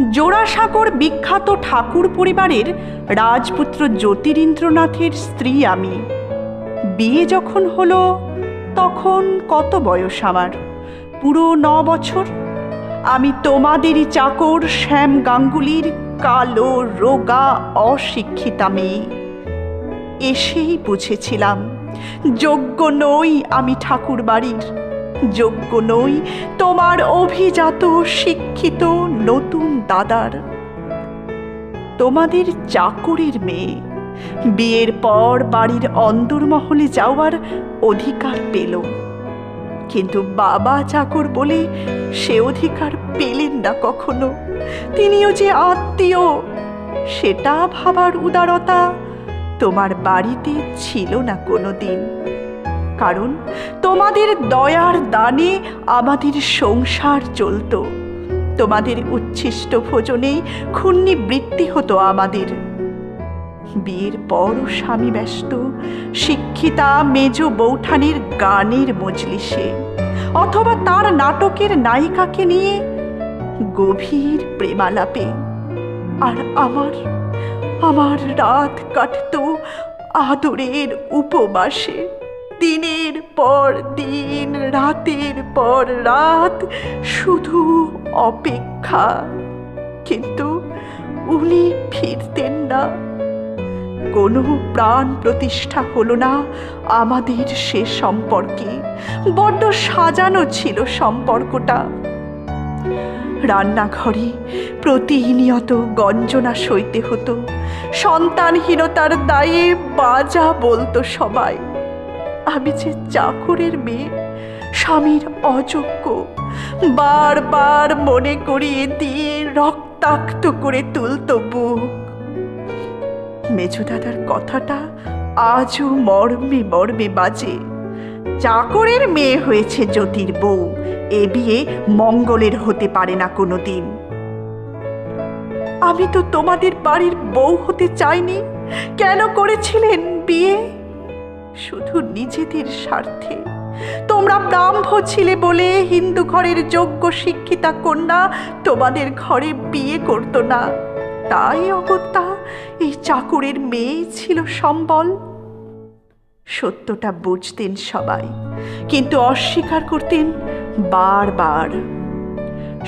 জোড়াসাঁকোর বিখ্যাত ঠাকুর পরিবারের রাজপুত্র জ্যোতিরিন্দ্রনাথের স্ত্রী আমি। বিয়ে যখন হলো তখন কত বয়স আমার? পুরো 9 বছর। আমি তোমাদেরই চাকর শ্যাম গাঙ্গুলির কালো রোগা অশিক্ষিতা মেয়ে। এসেই বুঝেছিলাম যোগ্য নই আমি ঠাকুর বাড়ির, যোগ্য নই তোমার অভিজাত শিক্ষিত নতুন দাদার। তোমাদের চাকরের মেয়ে বিয়ের পর বাড়ির অন্দরমহলে যাওয়ার অধিকার পেল, কিন্তু বাবা চাকর বলে সে অধিকার পেলেন না কখনো। তিনিও যে আত্মীয় সেটা ভাবার উদারতা তোমার বাড়িতে ছিল না কোনোদিন। কারণ তোমাদের দয়ার দানে আমাদের সংসার চলত, তোমাদের উচ্ছিষ্ট ভোজনেই ক্ষুণ্ণি বৃত্তি হতো আমাদের। বিয়ের পরও স্বামী ব্যস্ত শিক্ষিতা মেজ বৌঠানের গানের মজলিসে, অথবা তার নাটকের নায়িকাকে নিয়ে গভীর প্রেমালাপে। আর আমার রাত কাটত আদরের উপবাসে, দিনের পর দিন রাতের পর রাত শুধু অপেক্ষা। কিন্তু উনি ফিরতেন না। কোনো প্রাণ প্রতিষ্ঠা হলো না আমাদের সে সম্পর্কে। বড্ড সাজানো ছিল সম্পর্কটা। রান্নাঘরে প্রতিনিয়ত গঞ্জনা সইতে হতো। সন্তানহীনতার দায়ে বাজা বলতো সবাই। আমি যে চাকরের মেয়ে, স্বামীর অযোগ্য, বারবার মনে করিয়ে দিয়ে রক্তাক্ত করে তুলতো বুক। মেজদাদার কথাটা আজও মর্মে মর্মে বাজে। চাকরের মেয়ে হয়েছে জ্যোতির বউ, এ বিয়ে মঙ্গলের হতে পারে না কোনোদিন। আমি তো তোমাদের বাড়ির বউ হতে চাইনি। কেন করেছিলেন বিয়ে? শুধু নিজেদের স্বার্থে। তোমরা ব্রাহ্ম ছিলে বলে হিন্দু ঘরের যোগ্য শিক্ষিতা কন্যা তোমাদের ঘরে বিয়ে করতো না, তাই অগত্যা এই চাকরের মেয়ে ছিল সম্বল। সত্যটা বুঝতেন সবাই, কিন্তু অস্বীকার করতেন বারবার।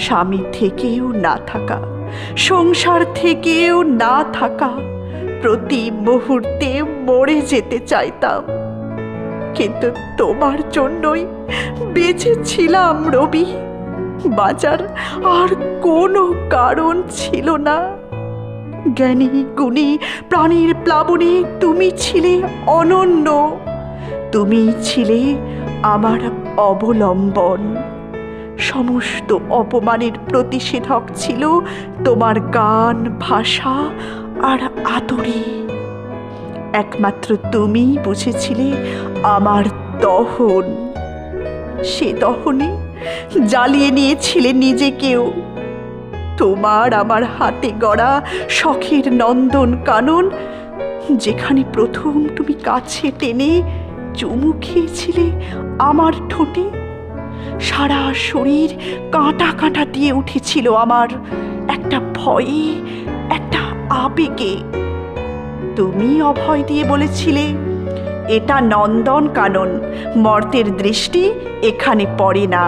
স্বামী থেকেও না থাকা, সংসার থেকেও না থাকা, প্রতি মুহূর্তে মরে যেতে চাইতাম। কিন্তু তোমার জন্যই বেঁচে ছিলাম রবি। বাঁচার আর কোনো কারণ ছিল না। জ্ঞানী গুণী প্রাণীর প্লাবনে তুমি ছিলে অনন্য। তুমি ছিলে আমার অবলম্বন। সমস্ত অপমানের প্রতিষেধক ছিল তোমার গান, ভাষা আর আদরে। একমাত্র তুমিই বুঝেছিলে আমার দহন। সে দহনে জ্বালিয়ে নিয়েছিলে নিজেকেও। তোমার আমার হাতে গড়া শখের নন্দন কানন, যেখানে প্রথম তুমি কাছে টেনে চুমু খেয়েছিলে আমার ঠোঁটে, সারা শরীর কাঁটা কাঁটা দিয়ে উঠেছিল আমার, একটা ভয়ে, একটা আবেগে। তুমি অভয় দিয়ে বলেছিলে, এটা নন্দন কানন, মর্তের দৃষ্টি এখানে পড়ে না।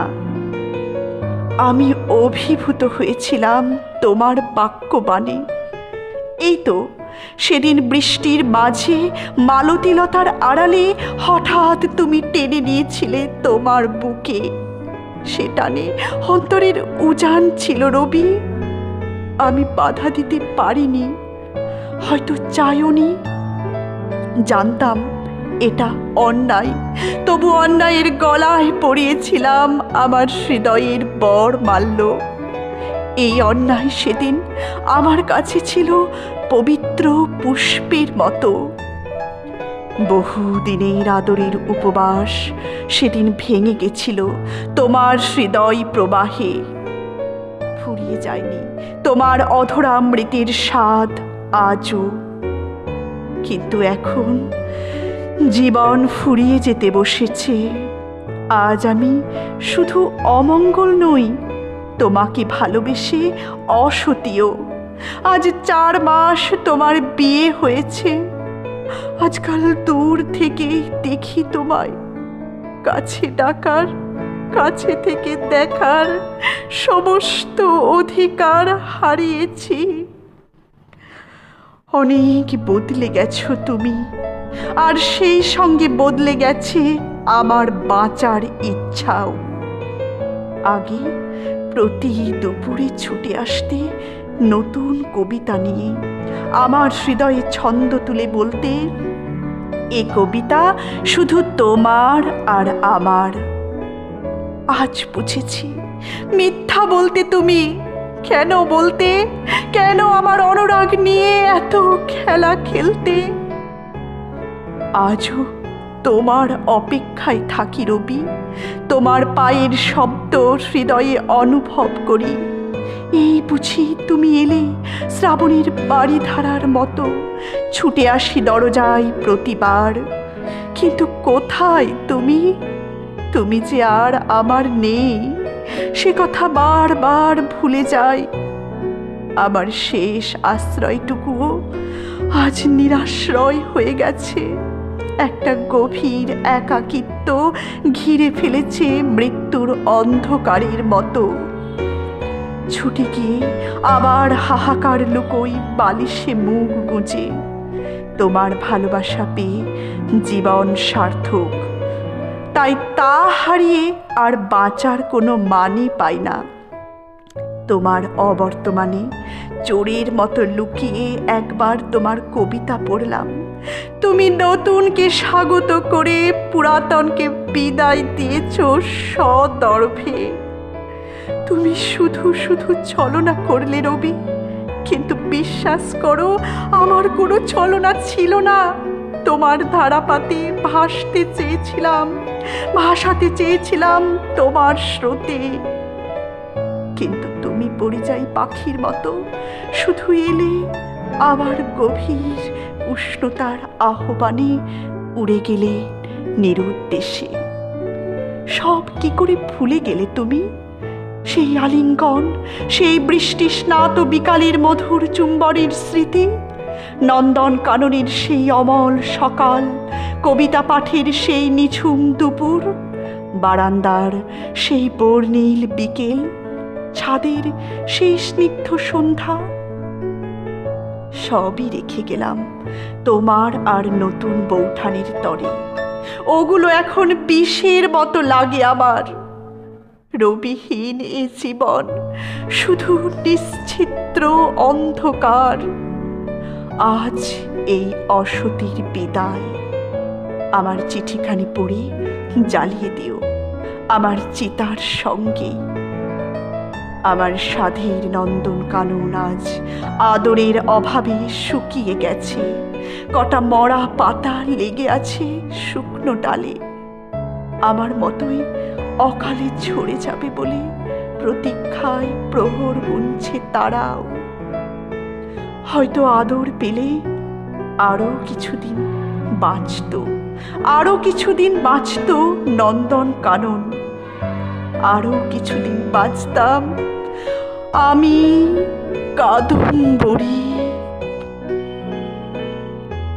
আমি অভিভূত হয়েছিলাম তোমার বাক্যবাণে। এই তো সেদিন বৃষ্টির মাঝে মালতীলতার আড়ালে হঠাৎ তুমি টেনে নিয়েছিলে তোমার বুকে। সে টানে অন্তরের উজান ছিল রবি। আমি বাধা দিতে পারিনি, হয়তো চাইওনি। জানতাম এটা অন্যায়, তবু অন্যায়ের গলায় পরিয়েছিলাম আমার হৃদয়ের বরমাল্য। এই অন্যায় সেদিন আমার কাছে ছিল পবিত্র পুষ্পের মতো। বহুদিনের আদরের উপবাস সেদিন ভেঙে গেছিল তোমার হৃদয় প্রবাহে। ফুরিয়ে যায়নি তোমার অধরামৃতের স্বাদ আজও। কিন্তু এখন জীবন ফুরিয়ে যেতে বসেছে। আজ আমি শুধু অমঙ্গল নই, তোমাকে ভালোবেসে অসতীও। আজ 4 মাস তোমার বিয়ে হয়েছে। আজকাল দূর থেকে দেখি তোমায়, কাছে ডাকার, কাছে থেকে দেখার সমস্ত অধিকার হারিয়েছি। অনেক বদলে গেছো তুমি, আর সেই সঙ্গে বদলে গেছে আমার বাঁচার ইচ্ছাও। আগে প্রতি দুপুরে ছুটে আসতে নতুন কবিতা নিয়ে, আমার হৃদয়ে ছন্দ তুলে বলতে, এ কবিতা শুধু তোমার আর আমার। আজ বুঝেছি মিথ্যা বলতে তুমি। কেন বলতে? কেন আমার অনুরাগ নিয়ে এত খেলা খেলতে? আজও তোমার অপেক্ষায় থাকি রবি, তোমার পায়ের শব্দ হৃদয়ে অনুভব করি। এই বুঝি তুমি এলে শ্রাবণের বাড়িধারার মতো, ছুটে আসি দরজায় প্রতিবার। কিন্তু কোথায় তুমি? তুমি যে আর আমার নেই, সে কথা বারবার ভুলে যাই। আমার শেষ আশ্রয়টুকুও আজ নিরাশ্রয় হয়ে গেছে। একটা গভীর একাকিত্ব ঘিরে ফেলেছে মৃত্যুর অন্ধকারের মতো। ছুটে গিয়ে আবার হাহাকার লুকোই বালিশে মুখ গুঁজে। তোমার ভালোবাসা পেয়ে জীবন সার্থক, তাই তা হারিয়ে আর বাঁচার কোনো মানে পাই না। তোমার অবর্তমানে চোরের মতো লুকিয়ে একবার তোমার কবিতা পড়লাম। তুমি নতুনকে স্বাগত করে পুরাতনকে বিদায় দিয়েছ সদর্ভে। তুমি শুধু শুধু ছলনা করলে রবি, কিন্তু বিশ্বাস করো আমার কোনো ছলনা ছিল না। তোমার ধারাপাতে ভাসতে চেয়েছিলাম, ভাসাতে চেয়েছিলাম তোমার স্রোতে। কিন্তু তুমি পরিযায়ী পাখির মতো শুধু এলে আবার গভীর উষ্ণতার আহ্বানে উড়ে গেলে নিরুদ্দেশে। সব কি করে ভুলে গেলে তুমি? সেই আলিঙ্গন, সেই বৃষ্টি স্নাত বিকালের মধুর চুম্বনের স্মৃতি, নন্দন কাননের সেই অমল সকাল, কবিতা পাঠের সেই নিঝুম দুপুর, বারান্দার সেই বর্ণিল বিকেল, ছাদের সেই স্নিগ্ধ সন্ধ্যা। সবই রেখে গেলাম তোমার আর নতুন বৌঠানের তরে। ওগুলো এখন বিষের মতো লাগে আমার। রবিহীন এ জীবন শুধু নিশ্চিত্র অন্ধকার। আজ এই অসতির বিদায়। আমার চিঠিখানি পড়ে জ্বালিয়ে দিও আমার চিতার সঙ্গে। আমার সাধের নন্দন কানন আজ আদরের অভাবে শুকিয়ে গেছে। কটা মরা পাতা লেগে আছে শুকনো ডালে। আমার মতোই অকালে ঝরে যাবে বলে প্রতীক্ষায় প্রহর গুনছে তারাও। হয়তো আদর পেলে আরো কিছুদিন বাঁচত, আরো কিছুদিন বাঁচত নন্দন কানন। আরো কিছুদিন বাঁচতাম আমি কাদম্বরী।